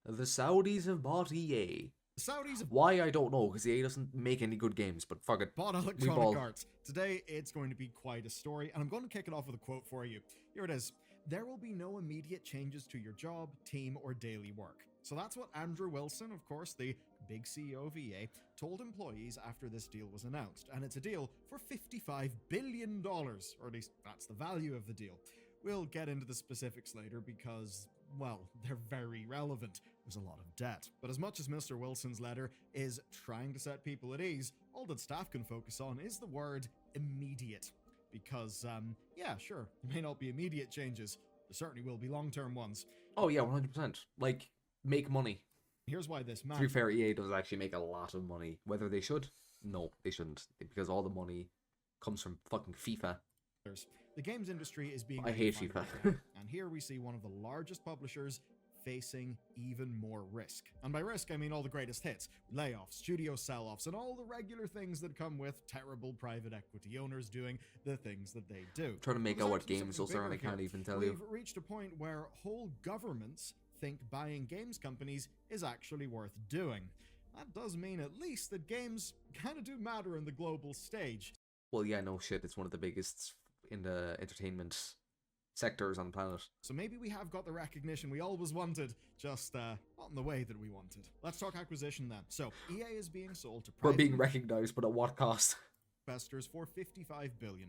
The Saudis have bought EA. The Saudis have Why, I don't know, because EA doesn't make any good games, but fuck it. bought We Electronic ball. Arts. Today, it's going to be quite a story, and I'm going to kick it off with a quote for you. Here it is. There will be no immediate changes to your job, team, or daily work. So that's what Andrew Wilson, of course, the big CEO of EA, told employees after this deal was announced. And it's a deal for $55 billion, or at least that's the value of the deal. We'll get into the specifics later because, well, they're very relevant. There's a lot of debt. But as much as Mr. Wilson's letter is trying to set people at ease, all that staff can focus on is the word immediate. Because, yeah, sure, there may not be immediate changes. There certainly will be long-term ones. Oh yeah, 100%. Like, make money. Here's why this To be matters. fair, EA does actually make a lot of money. Whether they should? No, they shouldn't. Because all the money comes from fucking FIFA. The games industry is being I hate redefined FIFA. right now, and here we see one of the largest publishers facing even more risk. And by risk, I mean all the greatest hits, layoffs, studio sell-offs, and all the regular things that come with terrible private equity owners doing the things that they do. Trying to make But out there's what actually games something those are, and I bigger can't here. even tell We've you. reached a point where whole governments think buying games companies is actually worth doing. That does mean at least that games kind of do matter in the global stage. Well, yeah, no shit. It's one of the biggest in the entertainment sectors on the planet. So maybe we have got the recognition we always wanted, just not in the way that we wanted. Let's talk acquisition then. So EA is being sold to We're private being recognized, but at what cost? investors for $55 billion.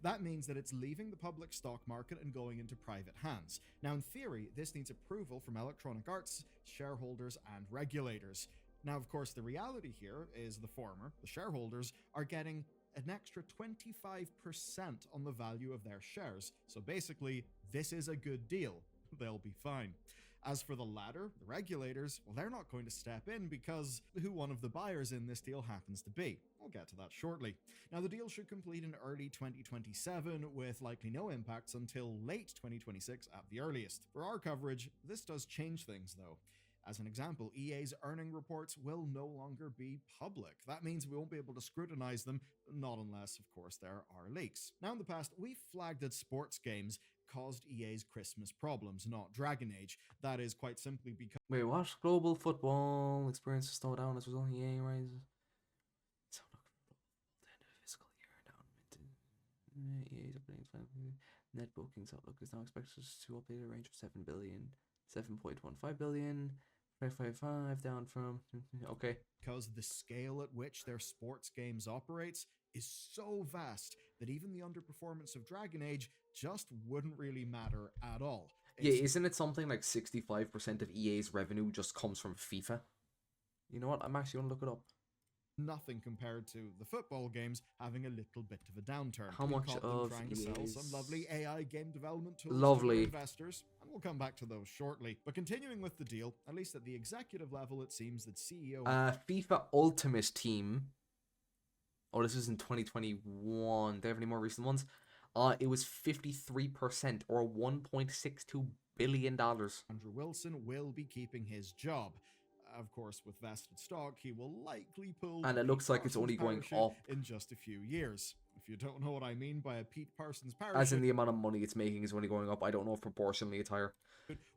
That means that it's leaving the public stock market and going into private hands. Now, in theory, this needs approval from Electronic Arts, shareholders, and regulators. Now, of course, the reality here is the former, the shareholders, are getting an extra 25% on the value of their shares. So basically, this is a good deal. They'll be fine. As for the latter, the regulators, well, they're not going to step in because who one of the buyers in this deal happens to be. We'll get to that shortly. Now, the deal should complete in early 2027 with likely no impacts until late 2026 at the earliest. For our coverage, this does change things though. As an example, EA's earning reports will no longer be public. That means we won't be able to scrutinize them, not unless, of course, there are leaks. Now, in the past, we've flagged that sports games caused EA's Christmas problems, not Dragon Age. That is quite simply because Wait, what? Global football experience to slow down as a result of EA rises. So look, the end of the fiscal year down. EA's opening net bookings outlook is now expected to update a range of 7 billion, 7.15 billion. 555 down from okay. because the scale at which their sports games operates is so vast that even the underperformance of Dragon Age just wouldn't really matter at all. Yeah, isn't it something like 65% of EA's revenue just comes from FIFA? You know what? I'm actually gonna look it up. Nothing compared to the football games having a little bit of a downturn. How We much caught them of trying to sell some EA's lovely AI game development tools to Lovely. their investors, and we'll come back to those shortly. But continuing with the deal, at least at the executive level, it seems that CEO FIFA Ultimate Team. Oh, this is in 2021. Do they have any more recent ones? It was 53% or $1.62 billion. Andrew Wilson will be keeping his job. Of course, with vested stock, he will likely pull. And it Pete looks like it's Parsons' only going parachute up. in just a few years. If you don't know what I mean by a Pete Parsons parachute, As in the amount of money it's making is only going up. I don't know if proportionally it's higher.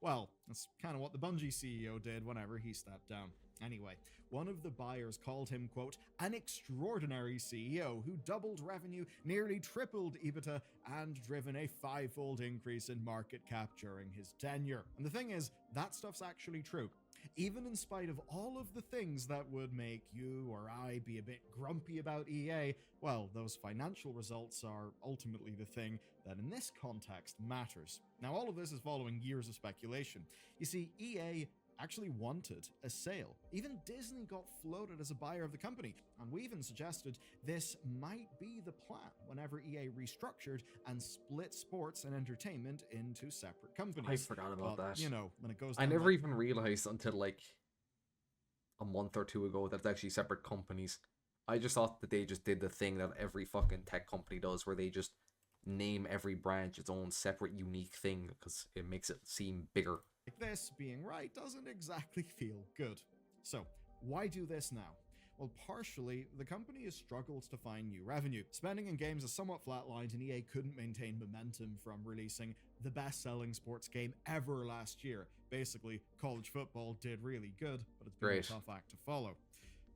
well, that's kind of what the Bungie CEO did whenever he stepped down. Anyway, one of the buyers called him, quote, an extraordinary CEO who doubled revenue, nearly tripled EBITDA, and driven a five-fold increase in market cap during his tenure. And the thing is, that stuff's actually true. Even in spite of all of the things that would make you or I be a bit grumpy about EA, well, those financial results are ultimately the thing that in this context matters. Now, all of this is following years of speculation. You see, EA actually wanted a sale. Even Disney got floated as a buyer of the company, and we even suggested this might be the plan whenever EA restructured and split sports and entertainment into separate companies. I forgot about But, that. you know, when it goes I down never like even realized until like a month or two ago that it's actually separate companies. I just thought that they just did the thing that every fucking tech company does, where they just name every branch its own separate unique thing because it makes it seem bigger. this, being right doesn't exactly feel good. So, why do this now? Well, partially, the company has struggled to find new revenue. Spending in games is somewhat flatlined, and EA couldn't maintain momentum from releasing the best-selling sports game ever last year. Basically, college football did really good, but it's been Great. a tough act to follow.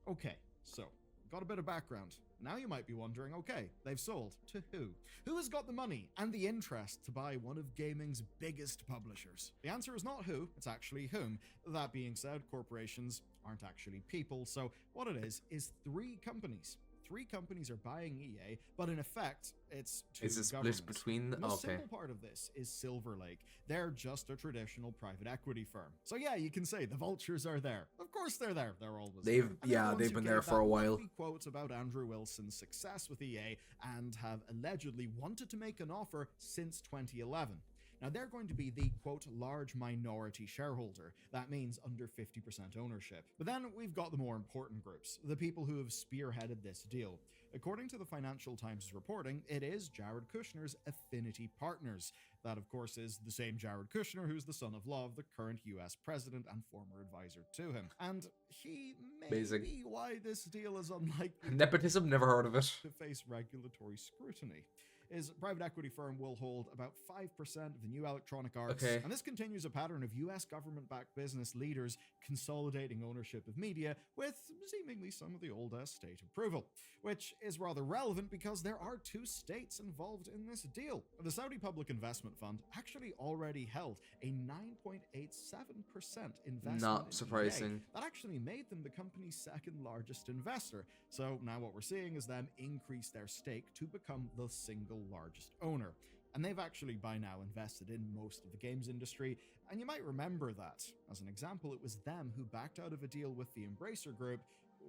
Okay, so, got a bit of background. Now you might be wondering, okay, they've sold to who? Who has got the money and the interest to buy one of gaming's biggest publishers? The answer is not who, it's actually whom. That being said, corporations aren't actually people, so what it is three companies. Three companies are buying EA, but in effect, it's two Is it governments. split between The most okay. simple part of this is Silver Lake. They're just a traditional private equity firm. So yeah, you can say the vultures are there. Of course they're there. They're always there. They've And they're the ones they've who been gave there for a that while. lovely quote about Andrew Wilson's success with EA and have allegedly wanted to make an offer since 2011. Now, they're going to be the, quote, large minority shareholder. That means under 50% ownership. But then we've got the more important groups, the people who have spearheaded this deal. According to the Financial Times' reporting, it is Jared Kushner's affinity partners. That, of course, is the same Jared Kushner who's the son of love, the current US president and former advisor to him. And he may Amazing. be why this deal is unlikely Nepotism, never heard of it. to face regulatory scrutiny. His private equity firm will hold about 5% of the new Electronic Arts, Okay. and this continues a pattern of US government-backed business leaders consolidating ownership of media with seemingly some of the old state approval, which is rather relevant because there are two states involved in this deal. The Saudi Public Investment Fund actually already held a 9.87% investment Not in EA. surprising. That actually made them the company's second largest investor. So now what we're seeing is them increase their stake to become the single largest owner. And they've actually by now invested in most of the games industry. And you might remember that. As an example, it was them who backed out of a deal with the Embracer Group,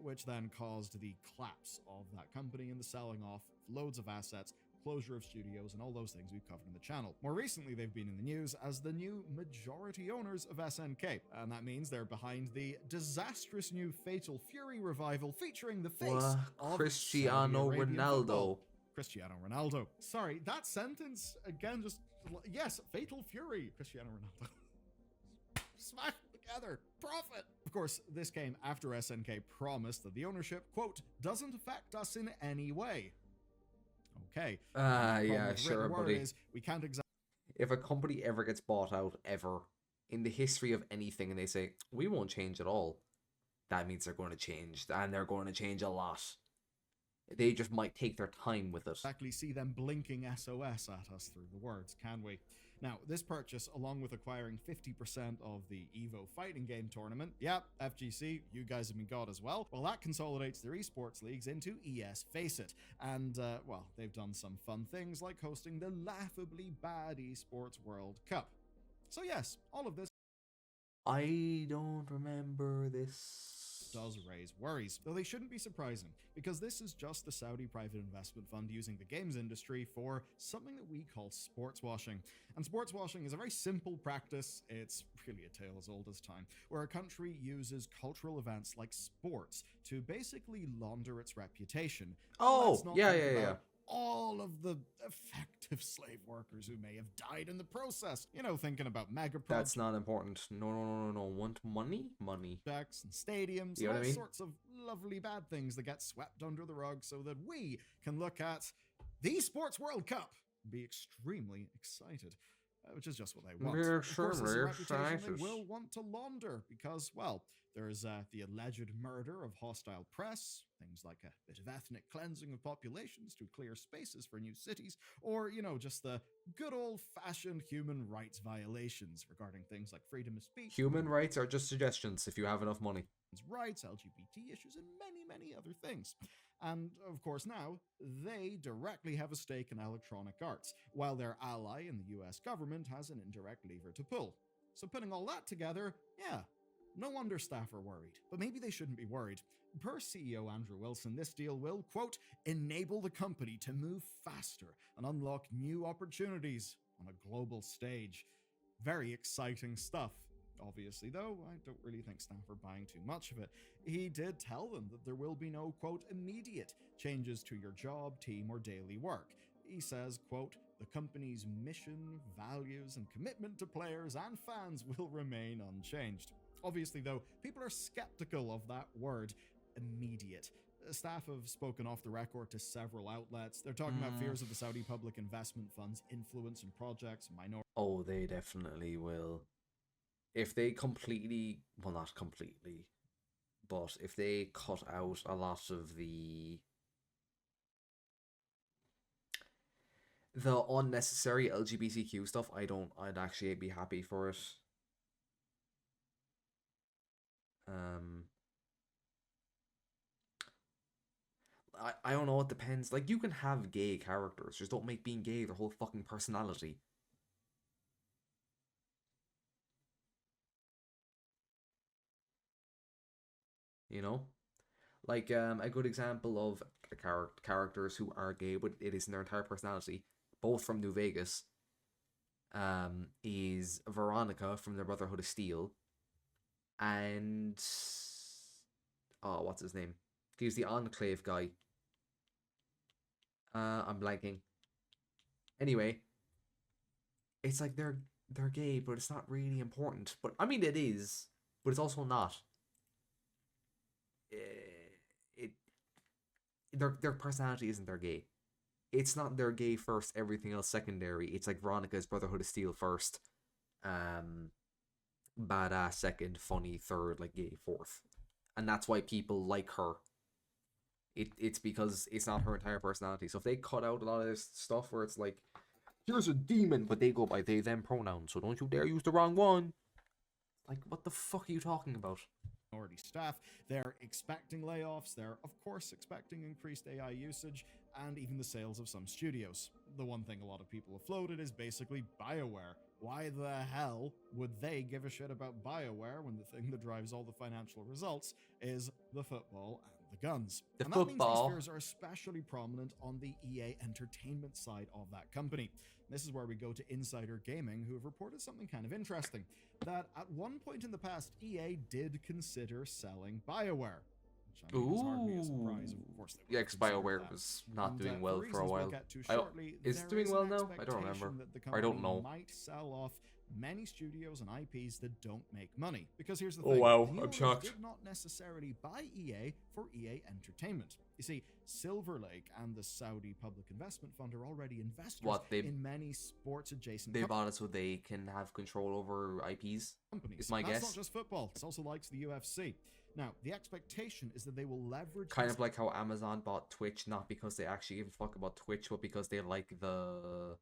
which then caused the collapse of that company and the selling off of loads of assets, closure of studios, and all those things we've covered in the channel. More recently, they've been in the news as the new majority owners of SNK, and that means they're behind the disastrous new Fatal Fury revival featuring the face What? of Cristiano Saudi Arabian Ronaldo. football. Cristiano Ronaldo. Sorry, that sentence, again, just, yes, Fatal Fury, Cristiano Ronaldo. Smash together. Profit. Of course, this came after SNK promised that the ownership, quote, doesn't affect us in any way. Okay. Yeah, sure, buddy. We can't If a company ever gets bought out, ever, in the history of anything, and they say, we won't change at all, that means they're going to change, and they're going to change a lot. They just might take their time with it. exactly see them blinking SOS at us through the words, can we? Now, this purchase, along with acquiring 50% of the EVO fighting game tournament, yep, FGC, you guys have been got as well, well, that consolidates their esports leagues into ES Faceit. And, well, they've done some fun things like hosting the laughably bad Esports World Cup. So yes, all of this I don't remember this. does raise worries, though they shouldn't be surprising, because this is just the Saudi private investment fund using the games industry for something that we call sports washing. And sports washing is a very simple practice, it's really a tale as old as time, where a country uses cultural events like sports to basically launder its reputation. Oh, Let's not yeah, think yeah, yeah. about all of the effective slave workers who may have died in the process. You know, thinking about mega That's not important. No. Want money? Money. projects and stadiums, You know and all what I mean? sorts of lovely bad things that get swept under the rug so that we can look at the Sports World Cup and be extremely excited. Which is just what they want. We're Of course, it's a sure reputation excited. they will want to launder because, well, there's the alleged murder of hostile press, things like a bit of ethnic cleansing of populations to clear spaces for new cities, or, you know, just the good old-fashioned human rights violations regarding things like freedom of speech, Human rights are just suggestions if you have enough money. rights, LGBT issues, and many, many other things. And of course now, they directly have a stake in Electronic Arts, while their ally in the US government has an indirect lever to pull. So putting all that together, yeah, no wonder staff are worried. But maybe they shouldn't be worried. Per CEO Andrew Wilson, this deal will, quote, enable the company to move faster and unlock new opportunities on a global stage. Very exciting stuff. Obviously, though, I don't really think staff are buying too much of it. He did tell them that there will be no, quote, immediate changes to your job, team, or daily work. He says, quote, the company's mission, values, and commitment to players and fans will remain unchanged. Obviously, though, people are skeptical of that word. immediate. Staff have spoken off the record to several outlets. They're talking about fears of the Saudi public investment fund's influence in projects, minority. Oh, they definitely will. If they completely, well, not completely, but if they cut out a lot of the unnecessary LGBTQ stuff, I'd actually be happy for it. Um, I don't know, it depends. Like, you can have gay characters, just don't make being gay their whole fucking personality. You know? Like, a good example of characters who are gay, but it isn't their entire personality, both from New Vegas, is Veronica from the Brotherhood of Steel, and oh, what's his name? He's the Enclave guy. I'm blanking. Anyway, it's like they're gay, but it's not really important. But I mean, it is, but it's also not. It their personality isn't their gay. It's not their gay first, everything else secondary. It's like Veronica's Brotherhood of Steel first, badass second, funny third, like gay fourth, and that's why people like her. It's because it's not her entire personality. So if they cut out a lot of this stuff where it's like, here's a demon, but they go by they them pronouns, so don't you dare use the wrong one. Like, what the fuck are you talking about? Staff. They're expecting layoffs. They're, of course, expecting increased AI usage and even the sales of some studios. The one thing a lot of people have floated is basically BioWare. Why the hell would they give a shit about BioWare when the thing that drives all the financial results is the football and the guns? The and football. That means these fears are especially prominent on the EA Entertainment side of that company. This is where we go to Insider Gaming, who have reported something kind of interesting. That at one point in the past, EA did consider selling BioWare. Which I mean, is hardly a surprise. Of course, yeah, because BioWare was not doing well for a while. Is it doing well now? I don't remember. I don't know. Might sell off many studios and IPs that don't make money. Because here's the Oh thing. wow, the I'm shocked. Did not necessarily buy EA for EA Entertainment. You see, Silver Lake and the Saudi Public Investment Fund are already investors in many sports adjacent companies. They bought it so they can have control over IPs. Is my guess. That's not just football. It's also likes the UFC. Now, the expectation is that they will leverage... Kind of like how Amazon bought Twitch, not because they actually give a fuck about Twitch, but because they like the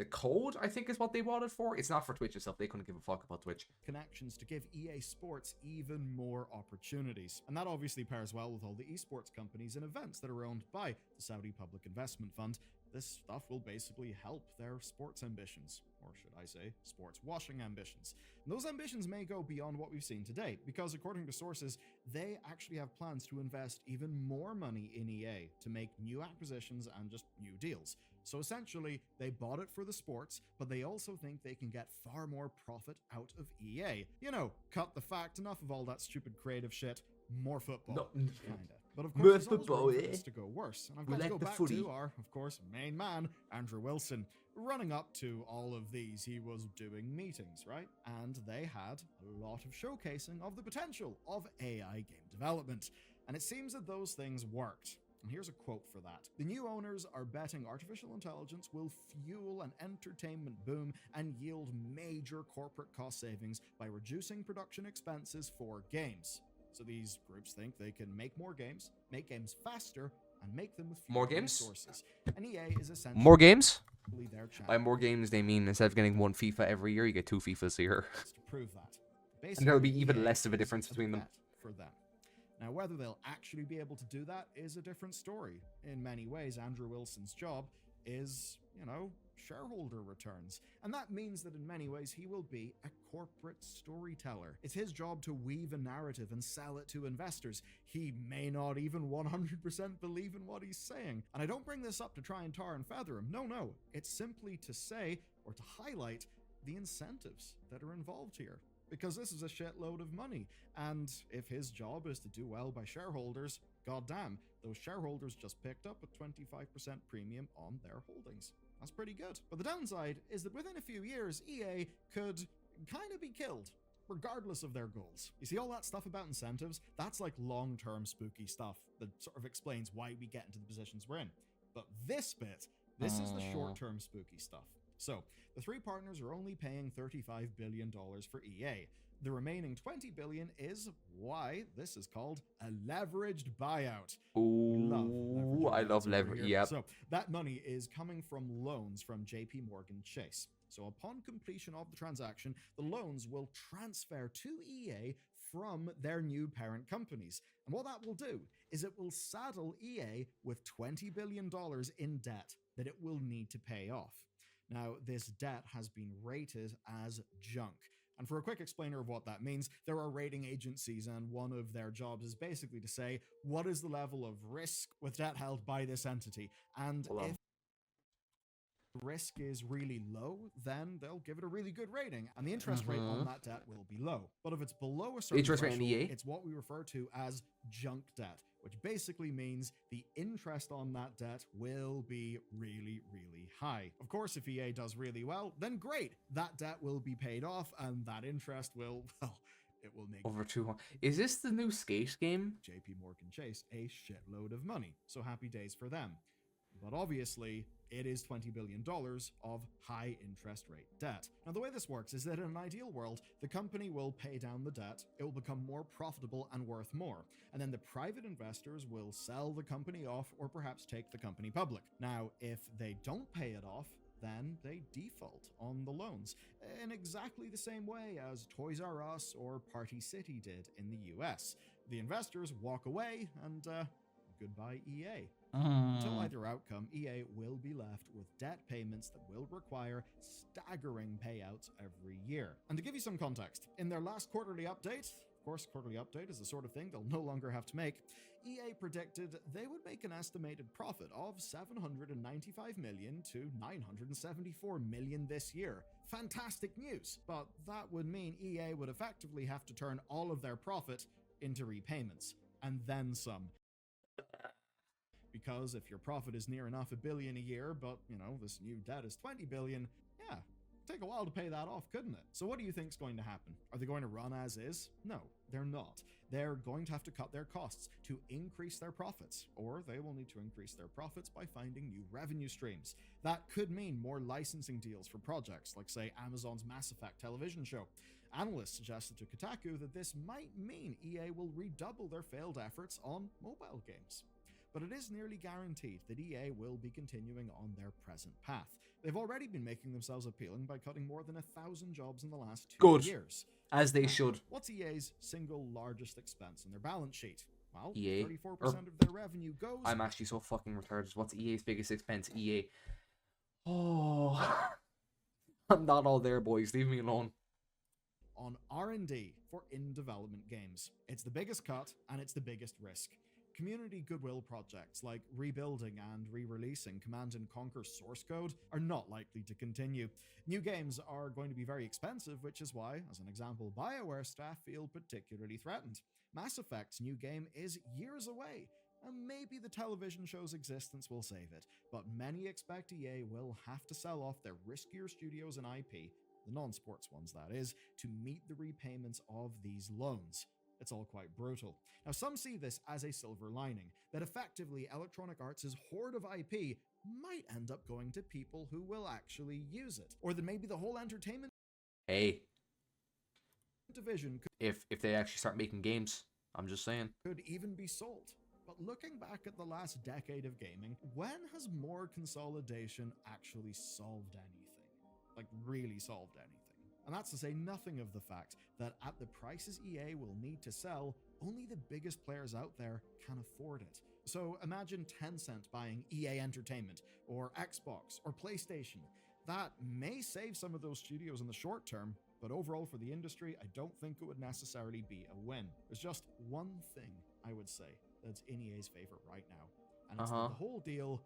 code, I think is what they bought it for. It's not for Twitch itself. They couldn't give a fuck about Twitch. Connections to give EA Sports even more opportunities. And that obviously pairs well with all the esports companies and events that are owned by the Saudi Public Investment Fund. This stuff will basically help their sports ambitions, or should I say, sports washing ambitions. And those ambitions may go beyond what we've seen today, because according to sources, they actually have plans to invest even more money in EA to make new acquisitions and just new deals. So essentially, they bought it for the sports, but they also think they can get far more profit out of EA. You know, cut the fact, enough of all that stupid creative shit, more football. No. Kinda. But of course, there's always room for this to go worse. And I've got to go back to our, of course, main man, Andrew Wilson. Running up to all of these, he was doing meetings, right? And they had a lot of showcasing of the potential of AI game development. And it seems that those things worked. And here's a quote for that. The new owners are betting artificial intelligence will fuel an entertainment boom and yield major corporate cost savings by reducing production expenses for games. So these groups think they can make more games, make games faster, and make them with fewer resources. And EA is essentially more games? Their by more games, they mean instead of getting one FIFA every year, you get 2 FIFAs a year. To prove that. Basically, and there'll be even EA less of a difference between them. For them. Now, whether they'll actually be able to do that is a different story. In many ways, Andrew Wilson's job is, shareholder returns. And that means that in many ways, he will be a corporate storyteller. It's his job to weave a narrative and sell it to investors. He may not even 100% believe in what he's saying. And I don't bring this up to try and tar and feather him. No. It's simply to say, or to highlight, the incentives that are involved here. Because this is a shitload of money. And if his job is to do well by shareholders, goddamn, those shareholders just picked up a 25% premium on their holdings. That's pretty good. But the downside is that within a few years, EA could kind of be killed. regardless of their goals. You see, all that stuff about incentives, that's like long-term spooky stuff that sort of explains why we get into the positions we're in. But this bit, this is the short-term spooky stuff. So, the three partners are only paying $35 billion for EA. The remaining $20 billion is why this is called a leveraged buyout. Ooh, I love leverage. Yep. So that money is coming from loans from JP Morgan Chase. So upon completion of the transaction, the loans will transfer to EA from their new parent companies. And what that will do is it will saddle EA with $20 billion in debt that it will need to pay off. Now, this debt has been rated as junk. And for a quick explainer of what that means, there are rating agencies, and one of their jobs is basically to say, what is the level of risk with debt held by this entity? And if risk is really low, then they'll give it a really good rating, and the interest rate on that debt will be low. But if it's below a certain interest rate threshold, in EA? it's what we refer to as junk debt, which basically means the interest on that debt will be really, really high. Of course, if EA does really well, then great. That debt will be paid off, and that interest will, well, it will make over 200. Is this the new Skate game? JP Morgan Chase a shitload of money. So happy days for them. But obviously, it is $20 billion of high interest rate debt. Now, the way this works is that in an ideal world, the company will pay down the debt, it will become more profitable and worth more, and then the private investors will sell the company off or perhaps take the company public. Now, if they don't pay it off, then they default on the loans in exactly the same way as Toys R Us or Party City did in the US. The investors walk away and goodbye EA. Until either outcome, EA will be left with debt payments that will require staggering payouts every year. And to give you some context, in their last quarterly update, of course, quarterly update is the sort of thing they'll no longer have to make, EA predicted they would make an estimated profit of $795 million to $974 million this year. Fantastic news, but that would mean EA would effectively have to turn all of their profit into repayments, and then some. Because if your profit is near enough $1 billion a year, but, you know, this new debt is $20 billion, yeah, take a while to pay that off, couldn't it? So what do you think's going to happen? Are they going to run as is? No, they're not. They're going to have to cut their costs to increase their profits, or they will need to increase their profits by finding new revenue streams. That could mean more licensing deals for projects, like, say, Amazon's Mass Effect television show. Analysts suggested to Kotaku that this might mean EA will redouble their failed efforts on mobile games. But it is nearly guaranteed that EA will be continuing on their present path. They've already been making themselves appealing by cutting more than 1,000 jobs in the last 2 years. As they should. What's EA's single largest expense in their balance sheet? Well, EA? 34% of their revenue goes... I'm actually so fucking retarded. What's EA's biggest expense? EA. Oh. I'm not all there, boys. Leave me alone. On R&D for in-development games. It's the biggest cut, and it's the biggest risk. Community goodwill projects like rebuilding and re-releasing Command & Conquer source code are not likely to continue. New games are going to be very expensive, which is why, as an example, BioWare staff feel particularly threatened. Mass Effect's new game is years away, and maybe the television show's existence will save it, but many expect EA will have to sell off their riskier studios and IP, the non-sports ones that is, to meet the repayments of these loans. It's all quite brutal. Now, some see this as a silver lining, that effectively Electronic Arts' hoard of IP might end up going to people who will actually use it. Or that maybe the whole entertainment division if they actually start making games, I'm just saying, could even be sold. But looking back at the last decade of gaming, when has more consolidation actually solved anything? Like, really solved anything? And that's to say nothing of the fact that at the prices EA will need to sell, only the biggest players out there can afford it. So imagine Tencent buying EA Entertainment, or Xbox, or PlayStation. That may save some of those studios in the short term, but overall for the industry, I don't think it would necessarily be a win. There's just one thing, I would say, that's in EA's favor right now, and it's that the whole deal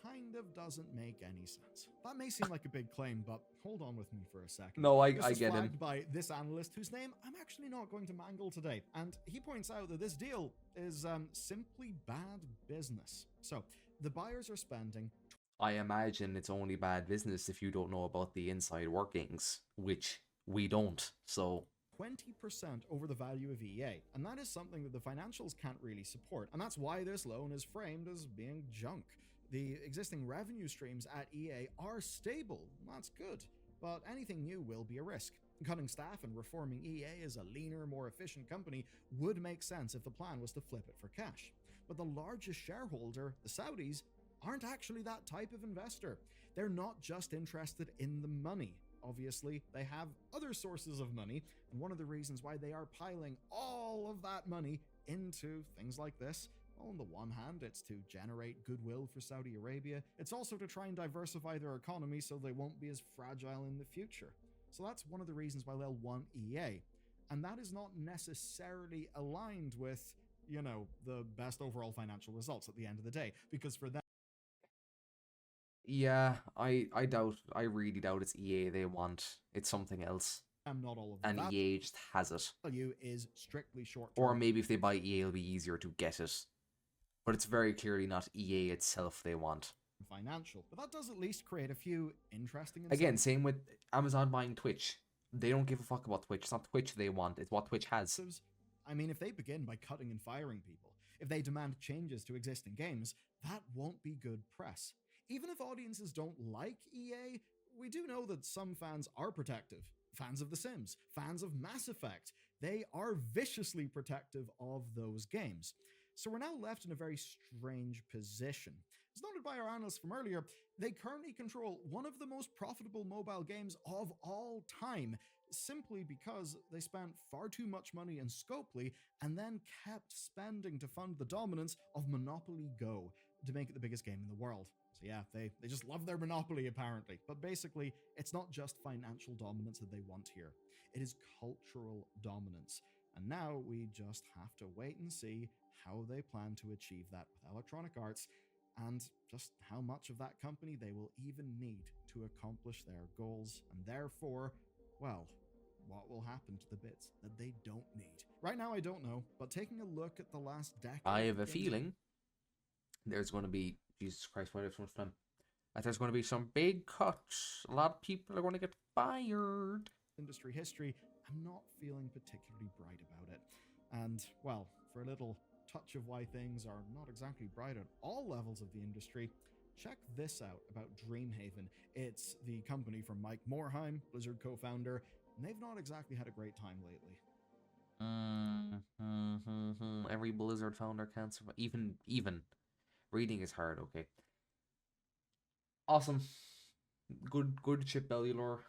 kind of doesn't make any sense. That may seem like a big claim, but hold on with me for a second. No, I get him. By this analyst, whose name I'm actually not going to mangle today, and he points out that this deal is simply bad business. So, the buyers are spending... I imagine it's only bad business if you don't know about the inside workings, which we don't, so... 20% over the value of EA, and that is something that the financials can't really support, and that's why this loan is framed as being junk. The existing revenue streams at EA are stable, that's good, but anything new will be a risk. Cutting staff and reforming EA as a leaner, more efficient company would make sense if the plan was to flip it for cash. But the largest shareholder, the Saudis, aren't actually that type of investor. They're not just interested in the money. Obviously, they have other sources of money, and one of the reasons why they are piling all of that money into things like this, well, on the one hand, it's to generate goodwill for Saudi Arabia. It's also to try and diversify their economy so they won't be as fragile in the future. So that's one of the reasons why they'll want EA. And that is not necessarily aligned with, the best overall financial results at the end of the day, because for them, Yeah, I really doubt it's EA they want. It's something else. not all of the And EA just has it. value is strictly short Or term maybe if they buy EA, it'll be easier to get it. But it's very clearly not EA itself they want. financial. But that does at least create a few interesting Again, same with Amazon buying Twitch. They don't give a fuck about Twitch. It's not Twitch they want. It's what Twitch has. I mean, if they begin by cutting and firing people, if they demand changes to existing games, that won't be good press. Even if audiences don't like EA, we do know that some fans are protective. Fans of The Sims, fans of Mass Effect, they are viciously protective of those games. So we're now left in a very strange position. As noted by our analysts from earlier, they currently control one of the most profitable mobile games of all time, simply because they spent far too much money in Scopely and then kept spending to fund the dominance of Monopoly Go to make it the biggest game in the world. So yeah, they just love their monopoly apparently. But basically, it's not just financial dominance that they want here. It is cultural dominance. And now we just have to wait and see how they plan to achieve that with Electronic Arts, and just how much of that company they will even need to accomplish their goals, and therefore, well, what will happen to the bits that they don't need. Right now, I don't know, but taking a look at the last decade... I have a feeling there's going to be... Jesus Christ, why do I have so much time? That there's going to be some big cuts. A lot of people are going to get fired. Industry history, I'm not feeling particularly bright about it. And, well, for a little touch of why things are not exactly bright at all levels of the industry, check this out about Dreamhaven. It's the company from Mike Morhaime, Blizzard co-founder, and they've not exactly had a great time lately. Every Blizzard founder can't survive. Even. Reading is hard, okay. Awesome. Good ship, Bellular.